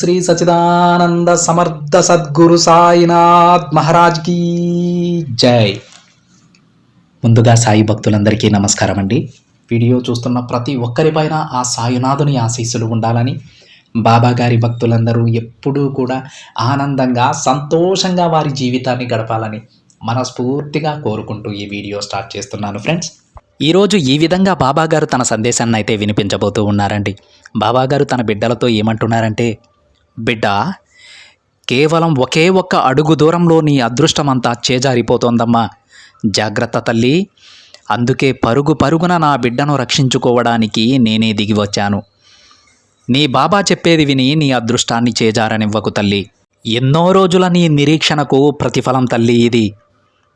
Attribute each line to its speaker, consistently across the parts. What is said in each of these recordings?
Speaker 1: శ్రీ సచిదానంద సమర్థ సద్గురు సాయినాథ్ మహారాజ్ కీ జై. ముందుగా సాయి భక్తులందరికీ నమస్కారం అండి. వీడియో చూస్తున్న ప్రతి ఒక్కరిపైన ఆ సాయినాథుని ఆశీస్సులు ఉండాలని, బాబా గారి భక్తులందరూ ఎప్పుడూ కూడా ఆనందంగా సంతోషంగా వారి జీవితాన్ని గడపాలని మనస్ఫూర్తిగా కోరుకుంటూ ఈ వీడియో స్టార్ట్ చేస్తున్నాను ఫ్రెండ్స్. ఈరోజు ఈ విధంగా బాబాగారు తన సందేశాన్ని అయితే వినిపించబోతూ ఉన్నారండి. బాబాగారు తన బిడ్డలతో ఏమంటున్నారంటే, బిడ్డ, కేవలం ఒకే ఒక్క అడుగు దూరంలో నీ అదృష్టమంతా చేజారిపోతోందమ్మా. జాగ్రత్త తల్లి. అందుకే పరుగు పరుగున నా బిడ్డను రక్షించుకోవడానికి నేనే దిగి వచ్చాను. నీ బాబా చెప్పేది విని నీ అదృష్టాన్ని చేజారనివ్వకు తల్లి. ఎన్నో రోజుల నీ నిరీక్షణకు ప్రతిఫలం తల్లి ఇది.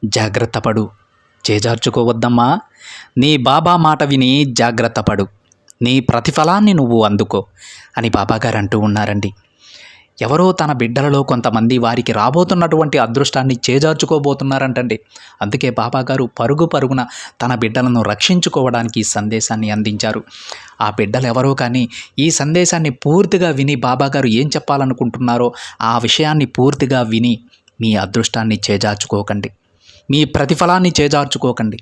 Speaker 1: జాగ్రత్త పడు, చేజార్చుకోవద్దమ్మా. నీ బాబా మాట విని జాగ్రత్త పడు, నీ ప్రతిఫలాన్ని నువ్వు అందుకో అని బాబాగారు అంటూ ఉన్నారండి. ఎవరో తన బిడ్డలలో కొంతమంది వారికి రాబోతున్నటువంటి అదృష్టాన్ని చేజార్చుకోబోతున్నారంటండి. అందుకే బాబాగారు పరుగు పరుగున తన బిడ్డలను రక్షించుకోవడానికి ఈ సందేశాన్ని అందించారు. ఆ బిడ్డలు ఎవరో కానీ ఈ సందేశాన్ని పూర్తిగా విని బాబాగారు ఏం చెప్పాలనుకుంటున్నారో ఆ విషయాన్ని పూర్తిగా విని మీ అదృష్టాన్ని చేజార్చుకోకండి, మీ ప్రతిఫలాన్ని చేజార్చుకోకండి.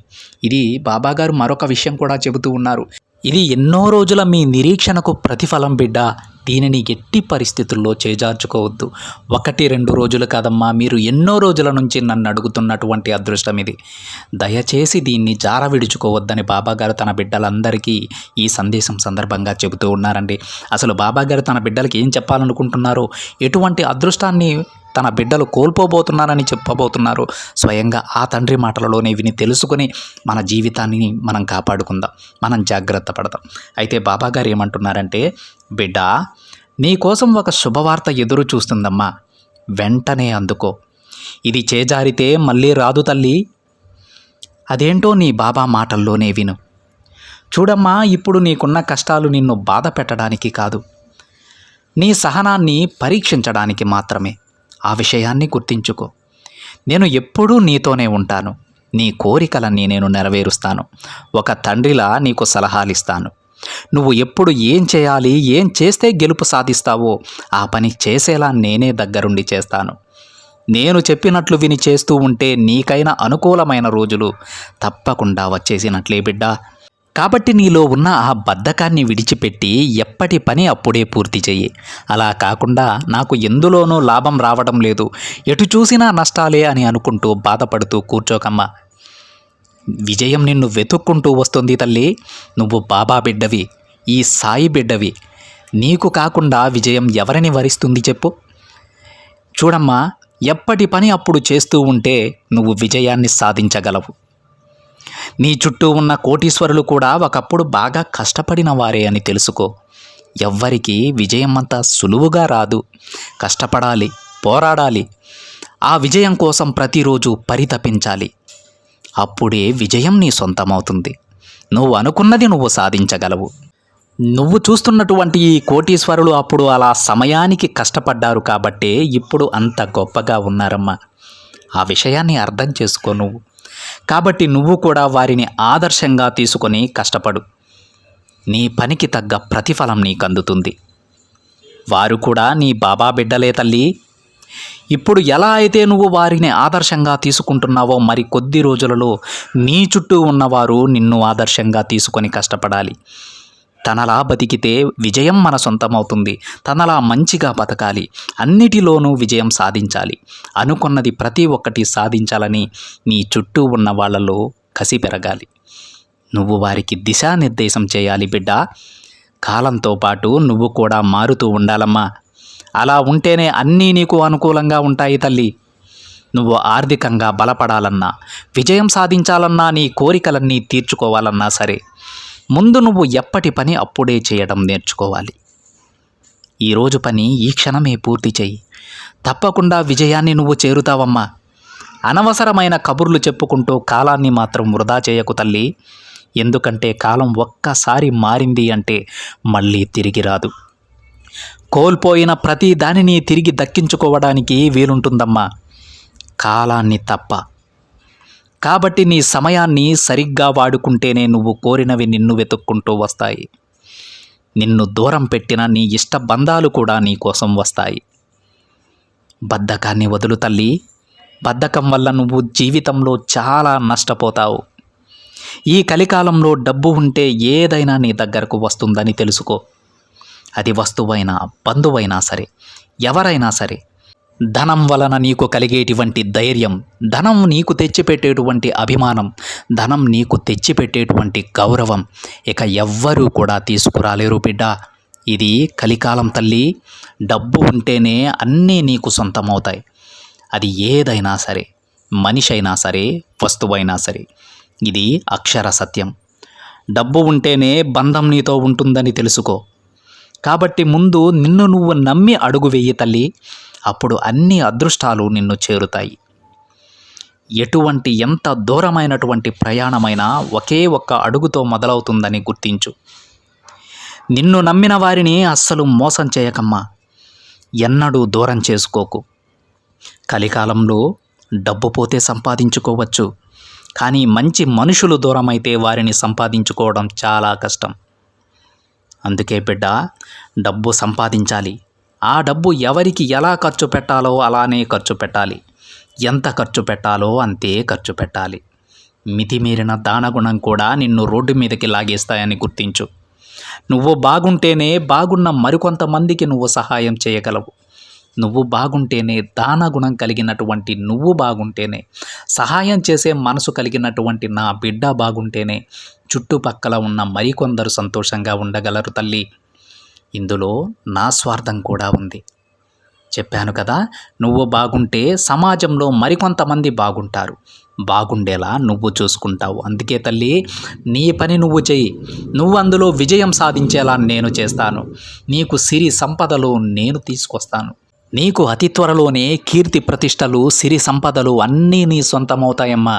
Speaker 1: ఇది బాబాగారు మరొక విషయం కూడా చెబుతూ ఉన్నారు. ఇది ఎన్నో రోజుల మీ నిరీక్షణకు ప్రతిఫలం బిడ్డ. దీనిని ఎట్టి పరిస్థితుల్లో చేజార్చుకోవద్దు. 1-2 రోజులు కాదమ్మా, మీరు ఎన్నో రోజుల నుంచి నన్ను అడుగుతున్నటువంటి అదృష్టం ఇది. దయచేసి దీన్ని జార విడుచుకోవద్దని బాబాగారు తన బిడ్డలందరికీ ఈ సందేశం సందర్భంగా చెబుతూ ఉన్నారండి. అసలు బాబాగారు తన బిడ్డలకి ఏం చెప్పాలనుకుంటున్నారో, ఎటువంటి అదృష్టాన్ని తన బిడ్డలు కోల్పోబోతున్నారని చెప్పబోతున్నారు, స్వయంగా ఆ తండ్రి మాటలలోనే విని తెలుసుకొని మన జీవితాన్ని మనం కాపాడుకుందాం, మనం జాగ్రత్త పడదాం. అయితే బాబాగారు ఏమంటున్నారంటే, బిడ్డ, నీకోసం ఒక శుభవార్త ఎదురు చూస్తుందమ్మా. వెంటనే అందుకో. ఇది చేజారితే మళ్ళీ రాదు తల్లి. అదేంటో నీ బాబా మాటల్లోనే విను. చూడమ్మా, ఇప్పుడు నీకున్న కష్టాలు నిన్ను బాధ పెట్టడానికి కాదు, నీ సహనాన్ని పరీక్షించడానికి మాత్రమే. ఆ విషయాన్ని గుర్తించుకో. నేను ఎప్పుడూ నీతోనే ఉంటాను. నీ కోరికలన్నీ నేను నెరవేరుస్తాను. ఒక తండ్రిలా నీకు సలహాలిస్తాను. నువ్వు ఎప్పుడు ఏం చేయాలి, ఏం చేస్తే గెలుపు సాధిస్తావో ఆ పని చేసేలా నేనే దగ్గరుండి చేస్తాను. నేను చెప్పినట్లు విని చేస్తూ ఉంటే నీకైనా అనుకూలమైన రోజులు తప్పకుండా వచ్చేసినట్లే బిడ్డ. కాబట్టి నీలో ఉన్న ఆ బద్ధకాన్ని విడిచిపెట్టి ఎప్పటి పని అప్పుడే పూర్తి చెయ్యి. అలా కాకుండా నాకు ఎందులోనూ లాభం రావడం లేదు, ఎటు చూసినా నష్టాలే అని అనుకుంటూ బాధపడుతూ కూర్చోకమ్మా. విజయం నిన్ను వెతుక్కుంటూ వస్తుంది తల్లి. నువ్వు బాబా బిడ్డవి, ఈ సాయి బిడ్డవి. నీకు కాకుండా విజయం ఎవరిని వరిస్తుంది చెప్పు? చూడమ్మా, ఎప్పటి పని అప్పుడు చేస్తూ ఉంటే నువ్వు విజయాన్ని సాధించగలవు. నీ చుట్టూ ఉన్న కోటీశ్వరులు కూడా ఒకప్పుడు బాగా కష్టపడిన వారే అని తెలుసుకో. ఎవ్వరికీ విజయం అంత సులువుగా రాదు. కష్టపడాలి, పోరాడాలి. ఆ విజయం కోసం ప్రతిరోజు పరితపించాలి. అప్పుడే విజయం నీ సొంతమవుతుంది. నువ్వు అనుకున్నది నువ్వు సాధించగలవు. నువ్వు చూస్తున్నటువంటి ఈ కోటీశ్వరులు అప్పుడు అలా సమయానికి కష్టపడ్డారు కాబట్టే ఇప్పుడు అంత గొప్పగా ఉన్నారమ్మా. ఆ విషయాన్ని అర్థం చేసుకో నువ్వు. కాబట్టి నువ్వు కూడా వారిని ఆదర్శంగా తీసుకొని కష్టపడు. నీ పనికి తగ్గ ప్రతిఫలం నీకు అందుతుంది. వారు కూడా నీ బాబా బిడ్డలే తల్లి. ఇప్పుడు ఎలా అయితే నువ్వు వారిని ఆదర్శంగా తీసుకుంటున్నావో మరి కొద్ది రోజులలో నీ చుట్టూ ఉన్నవారు నిన్ను ఆదర్శంగా తీసుకొని కష్టపడాలి. తనలా బతికితే విజయం మన సొంతమవుతుంది. తనలా మంచిగా బతకాలి, అన్నిటిలోనూ విజయం సాధించాలి. అనుకున్నది ప్రతి ఒక్కటి సాధించాలని నీ చుట్టూ ఉన్న వాళ్ళలో కసి పెరగాలి. నువ్వు వారికి దిశానిర్దేశం చేయాలి బిడ్డ. కాలంతో పాటు నువ్వు కూడా మారుతూ ఉండాలమ్మా. అలా ఉంటేనే అన్నీ నీకు అనుకూలంగా ఉంటాయి తల్లి. నువ్వు ఆర్థికంగా బలపడాలన్నా, విజయం సాధించాలన్నా, నీ కోరికలన్నీ తీర్చుకోవాలన్నా సరే, ముందు నువ్వు ఎప్పటి పని అప్పుడే చేయడం నేర్చుకోవాలి. ఈరోజు పని ఈ క్షణమే పూర్తి చెయ్యి. తప్పకుండా విజయాన్ని నువ్వు చేరుతావమ్మా. అనవసరమైన కబుర్లు చెప్పుకుంటూ కాలాన్ని మాత్రం వృధా చేయకు తల్లి. ఎందుకంటే కాలం ఒక్కసారి మారింది అంటే మళ్ళీ తిరిగి రాదు. కోల్పోయిన ప్రతి దానిని తిరిగి దక్కించుకోవడానికి వీలుంటుందమ్మా, కాలాన్ని తప్ప. కాబట్టి నీ సమయాన్ని సరిగ్గా వాడుకుంటేనే నువ్వు కోరినవి నిన్ను వెతుక్కుంటూ వస్తాయి. నిన్ను దూరం పెట్టిన నీ ఇష్ట బంధాలు కూడా నీ కోసం వస్తాయి. బద్ధకాన్ని వదులు తల్లి. బద్ధకం వల్ల నువ్వు జీవితంలో చాలా నష్టపోతావు. ఈ కలికాలంలో డబ్బు ఉంటే ఏదైనా నీ దగ్గరకు వస్తుందని తెలుసుకో. అది వస్తువైనా బంధువైనా సరే, ఎవరైనా సరే. ధనం వలన నీకు కలిగేటువంటి ధైర్యం, ధనం నీకు తెచ్చిపెట్టేటువంటి అభిమానం, ధనం నీకు తెచ్చిపెట్టేటువంటి గౌరవం ఇక ఎవ్వరూ కూడా తీసుకురాలేరు బిడ్డ. ఇది కలికాలం తల్లి. డబ్బు ఉంటేనే అన్నీ నీకు సొంతమవుతాయి. అది ఏదైనా సరే, మనిషి అయినా సరే, వస్తువైనా సరే. ఇది అక్షర సత్యం. డబ్బు ఉంటేనే బంధం నీతో ఉంటుందని తెలుసుకో. కాబట్టి ముందు నిన్ను నువ్వు నమ్మి అడుగు వెయ్యి తల్లి. అప్పుడు అన్ని అదృష్టాలు నిన్ను చేరుతాయి. ఎంత దూరమైనటువంటి ప్రయాణమైనా ఒకే ఒక్క అడుగుతో మొదలవుతుందని గుర్తించు. నిన్ను నమ్మిన వారిని అస్సలు మోసం చేయకమ్మా. ఎన్నడూ దూరం చేసుకోకు. కలికాలంలో డబ్బు పోతే సంపాదించుకోవచ్చు, కానీ మంచి మనుషులు దూరమైతే వారిని సంపాదించుకోవడం చాలా కష్టం. అందుకే బిడ్డ, డబ్బు సంపాదించాలి. ఆ డబ్బు ఎవరికి ఎలా ఖర్చు పెట్టాలో అలానే ఖర్చు పెట్టాలి. ఎంత ఖర్చు పెట్టాలో అంతే ఖర్చు పెట్టాలి. మితిమీరిన దానగుణం కూడా నిన్ను రోడ్డు మీదకి లాగేస్తాయని గుర్తించు. నువ్వు బాగుంటేనే బాగున్న మరికొంతమందికి నువ్వు సహాయం చేయగలవు. నువ్వు బాగుంటేనే, దానగుణం కలిగినటువంటి నువ్వు బాగుంటేనే, సహాయం చేసే మనసు కలిగినటువంటి నా బిడ్డ బాగుంటేనే చుట్టుపక్కల ఉన్న మరికొందరు సంతోషంగా ఉండగలరు తల్లి. ఇందులో నా స్వార్థం కూడా ఉంది. చెప్పాను కదా, నువ్వు బాగుంటే సమాజంలో మరికొంతమంది బాగుంటారు. బాగుండేలా నువ్వు చూసుకుంటావు. అందుకే తల్లి, నీ పని నువ్వు చెయ్యి. నువ్వు అందులో విజయం సాధించేలా నేను చేస్తాను. నీకు సిరి సంపదలు నేను తీసుకొస్తాను. నీకు అతి త్వరలోనే కీర్తి ప్రతిష్టలు, సిరి సంపదలు అన్నీ నీ సొంతమవుతాయమ్మా.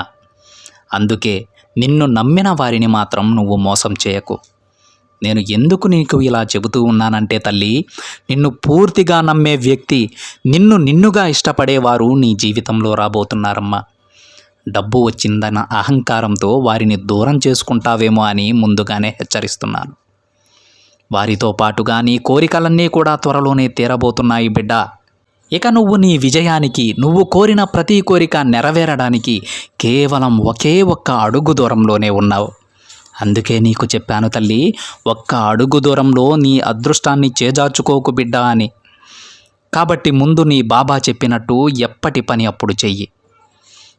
Speaker 1: అందుకే నిన్ను నమ్మిన వారిని మాత్రం నువ్వు మోసం చేయకు. నేను ఎందుకు నీకు ఇలా చెబుతూ ఉన్నానంటే తల్లి, నిన్ను పూర్తిగా నమ్మే వ్యక్తి, నిన్నుగా ఇష్టపడేవారు నీ జీవితంలో రాబోతున్నారమ్మా. డబ్బు వచ్చిందన్న అహంకారంతో వారిని దూరం చేసుకుంటావేమో అని ముందుగానే హెచ్చరిస్తున్నాను. వారితో పాటుగా నీ కోరికలన్నీ కూడా త్వరలోనే తీరబోతున్నాయి బిడ్డ. ఇక నువ్వు నీ విజయానికి, నువ్వు కోరిన ప్రతి కోరిక నెరవేరడానికి కేవలం ఒకే ఒక్క అడుగు దూరంలోనే ఉన్నావు. అందుకే నీకు చెప్పాను తల్లి, ఒక్క అడుగు దూరంలో నీ అదృష్టాన్ని చేజార్చుకోకు బిడ్డ అని. కాబట్టి ముందు నీ బాబా చెప్పినట్టు ఎప్పటి పని అప్పుడు చెయ్యి.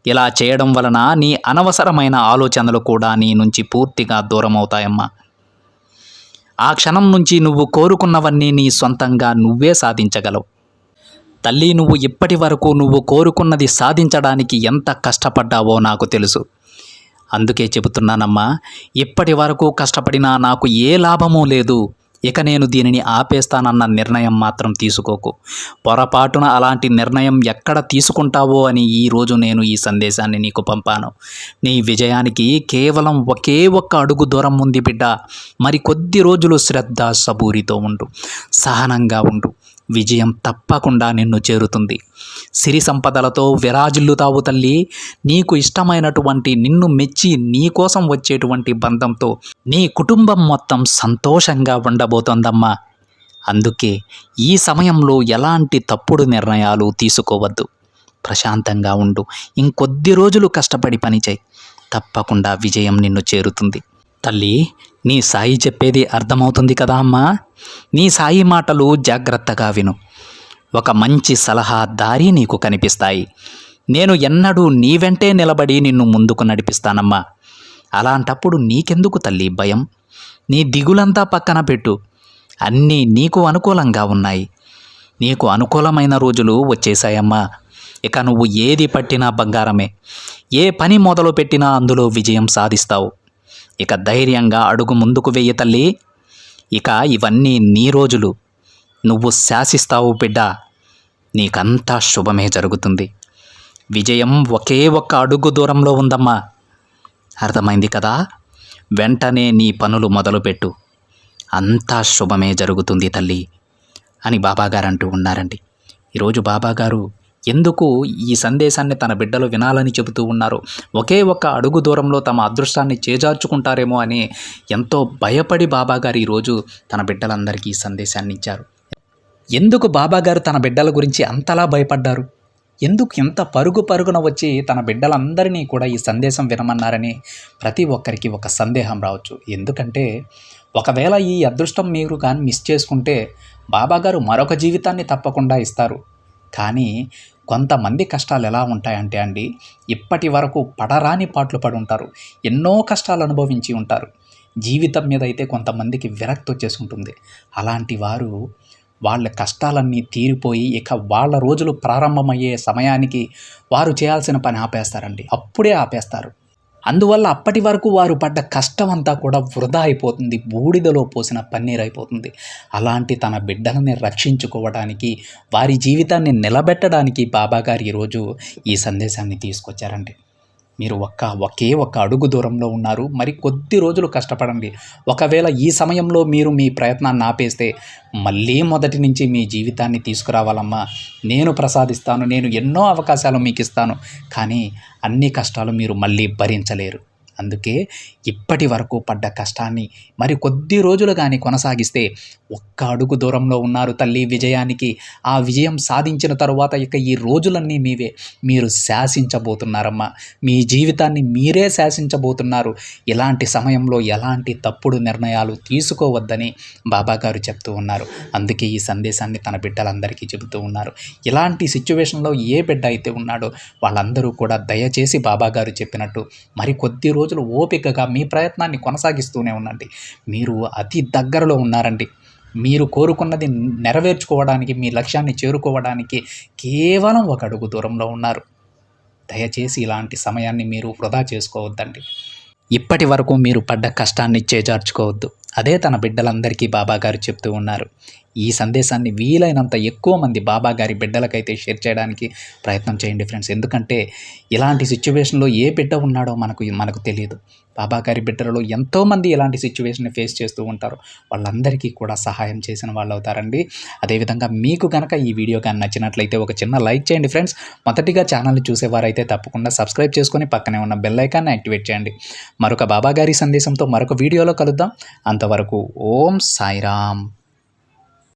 Speaker 1: ఇలా చేయడం వలన నీ అనవసరమైన ఆలోచనలు కూడా నీ నుంచి పూర్తిగా దూరం అవుతాయమ్మా. ఆ క్షణం నుంచి నువ్వు కోరుకున్నవన్నీ నీ సొంతంగా నువ్వే సాధించగలవు. తల్లి, నువ్వు ఇప్పటి వరకు నువ్వు కోరుకున్నది సాధించడానికి ఎంత కష్టపడ్డావో నాకు తెలుసు. అందుకే చెబుతున్నానమ్మా, ఇప్పటి వరకు కష్టపడినా నాకు ఏ లాభమూ లేదు. ఇక నేను దీనిని ఆపేస్తానన్న నిర్ణయం మాత్రం తీసుకోకు. పొరపాటున అలాంటి నిర్ణయం ఎక్కడ తీసుకుంటావో అని ఈరోజు నేను ఈ సందేశాన్ని నీకు పంపాను. నీ విజయానికి కేవలం ఒకే ఒక్క అడుగు దూరం ఉంది బిడ్డ. మరి కొద్ది రోజులు శ్రద్ధ, సబూరితో ఉండు, సహనంగా ఉండు. విజయం తప్పకుండా నిన్ను చేరుతుంది. సిరి సంపదలతో విరాజిల్లుతావు తల్లి. నీకు ఇష్టమైనటువంటి, నిన్ను మెచ్చి నీ కోసం వచ్చేటువంటి బంధంతో నీ కుటుంబం మొత్తం సంతోషంగా ఉండబోతోందమ్మా. అందుకే ఈ సమయంలో ఎలాంటి తప్పుడు నిర్ణయాలు తీసుకోవద్దు. ప్రశాంతంగా ఉండు. ఇంకొద్ది రోజులు కష్టపడి పనిచేయి. తప్పకుండా విజయం నిన్ను చేరుతుంది. తల్లి, నీ సాయి చెప్పేది అర్థమవుతుంది కదా అమ్మా? నీ సాయి మాటలు జాగ్రత్తగా విను. ఒక మంచి సలహా, దారి నీకు కనిపిస్తాయి. నేను ఎన్నడూ నీ వెంటే నిలబడి నిన్ను ముందుకు నడిపిస్తానమ్మా. అలాంటప్పుడు నీకెందుకు తల్లి భయం? నీ దిగులంతా పక్కన పెట్టు. అన్నీ నీకు అనుకూలంగా ఉన్నాయి. నీకు అనుకూలమైన రోజులు వచ్చేసాయమ్మా. ఇక నువ్వు ఏది పట్టినా బంగారమే. ఏ పని మొదలు పెట్టినా అందులో విజయం సాధిస్తావు. ఇక ధైర్యంగా అడుగు ముందుకు వెయ్యి తల్లి. ఇక ఇవన్నీ నీ రోజులు. నువ్వు శాసిస్తావు బిడ్డ. నీకంతా శుభమే జరుగుతుంది. విజయం ఒకే ఒక్క అడుగు దూరంలో ఉందమ్మా. అర్థమైంది కదా? వెంటనే నీ పనులు మొదలుపెట్టు. అంతా శుభమే జరుగుతుంది తల్లి అని బాబాగారు అంటూ ఉన్నారండి. ఈరోజు బాబాగారు ఎందుకు ఈ సందేశాన్ని తన బిడ్డలు వినాలని చెబుతూ ఉన్నారు. ఒకే ఒక్క అడుగు దూరంలో తమ అదృష్టాన్ని చేజార్చుకుంటారేమో అని ఎంతో భయపడి బాబాగారు ఈరోజు తన బిడ్డలందరికీ ఈ సందేశాన్ని ఇచ్చారు. ఎందుకు బాబాగారు తన బిడ్డల గురించి అంతలా భయపడ్డారు? ఎందుకు ఇంత పరుగున వచ్చి తన బిడ్డలందరినీ కూడా ఈ సందేశం వినమన్నారని ప్రతి ఒక్కరికి ఒక సందేహం రావచ్చు. ఎందుకంటే ఒకవేళ ఈ అదృష్టం మీరు కానీ మిస్ చేసుకుంటే బాబాగారు మరొక జీవితాన్ని తప్పకుండా ఇస్తారు. కానీ కొంతమంది కష్టాలు ఎలా ఉంటాయంటే అండి, ఇప్పటి వరకు పడరాని పాట్లు పడి ఉంటారు, ఎన్నో కష్టాలు అనుభవించి ఉంటారు. జీవితం మీద అయితే కొంతమందికి విరక్తి వచ్చేసి ఉంటుంది. అలాంటి వారు వాళ్ళ కష్టాలన్నీ తీరిపోయి ఇక వాళ్ళ రోజులు ప్రారంభమయ్యే సమయానికి వారు చేయాల్సిన పని ఆపేస్తారండి. అప్పుడే ఆపేస్తారు. అందువల్ల అప్పటి వరకు వారు పడ్డ కష్టం అంతా కూడా వృధా అయిపోతుంది, బూడిదలో పోసిన పన్నీర్ అయిపోతుంది. అలాంటి తన బిడ్డలని రక్షించుకోవడానికి, వారి జీవితాన్ని నిలబెట్టడానికి బాబాగారు ఈరోజు ఈ సందేశాన్ని తీసుకొచ్చారండి. మీరు ఒకే ఒక్క అడుగు దూరంలో ఉన్నారు. మరి కొద్ది రోజులు కష్టపడండి. ఒకవేళ ఈ సమయంలో మీరు మీ ప్రయత్నాన్ని ఆపేస్తే మళ్ళీ మొదటి నుంచి మీ జీవితాన్ని తీసుకురావాలమ్మా, నేను ప్రసాదిస్తాను, నేను ఎన్నో అవకాశాలు మీకు ఇస్తాను, కానీ అన్ని కష్టాలు మీరు మళ్ళీ భరించలేరు. అందుకే ఇప్పటి వరకు పడ్డ కష్టాన్ని మరి కొద్ది రోజులు కానీ కొనసాగిస్తే ఒక్క అడుగు దూరంలో ఉన్నారు తల్లి విజయానికి. ఆ విజయం సాధించిన తరువాత ఇక ఈ రోజులన్నీ మీవే. మీరు శాసించబోతున్నారమ్మా, మీ జీవితాన్ని మీరే శాసించబోతున్నారు. ఇలాంటి సమయంలో ఎలాంటి తప్పుడు నిర్ణయాలు తీసుకోవద్దని బాబాగారు చెప్తూ ఉన్నారు. అందుకే ఈ సందేశాన్ని తన బిడ్డలందరికీ చెబుతూ ఉన్నారు. ఇలాంటి సిచ్యువేషన్లో ఏ బిడ్డ అయితే ఉన్నాడో వాళ్ళందరూ కూడా దయచేసి బాబాగారు చెప్పినట్టు మరి కొద్ది రోజులు ఓపికగా మీ ప్రయత్నాన్ని కొనసాగిస్తూనే ఉండండి. మీరు అతి దగ్గరలో ఉన్నారండి. మీరు కోరుకున్నది నెరవేర్చుకోవడానికి, మీ లక్ష్యాన్ని చేరుకోవడానికి కేవలం ఒక అడుగు దూరంలో ఉన్నారు. దయచేసి ఇలాంటి సమయాన్ని మీరు వృధా చేసుకోవద్దండి. ఇప్పటి వరకు మీరు పడ్డ కష్టాన్ని చేజార్చుకోవద్దు. అదే తన బిడ్డలందరికీ బాబాగారు చెప్తూ ఉన్నారు. ఈ సందేశాన్ని వీలైనంత ఎక్కువ మంది బాబాగారి బిడ్డలకైతే షేర్ చేయడానికి ప్రయత్నం చేయండి ఫ్రెండ్స్. ఎందుకంటే ఇలాంటి సిచ్యువేషన్లో ఏ బిడ్డ ఉన్నాడో మనకు తెలియదు. బాబాగారి బిడ్డలలో ఎంతోమంది ఇలాంటి సిచ్యువేషన్ని ఫేస్ చేస్తూ ఉంటారు. వాళ్ళందరికీ కూడా సహాయం చేసిన వాళ్ళు అవుతారండి. అదేవిధంగా మీకు కనుక ఈ వీడియో కానీ నచ్చినట్లయితే ఒక చిన్న లైక్ చేయండి ఫ్రెండ్స్. మొదటిగా ఛానల్ని చూసేవారైతే తప్పకుండా సబ్స్క్రైబ్ చేసుకొని పక్కనే ఉన్న బెల్ ఐకాన్ని యాక్టివేట్ చేయండి. మరొక బాబాగారి సందేశంతో మరొక వీడియోలో కలుద్దాం. అంతవరకు ఓం సాయిరామ్.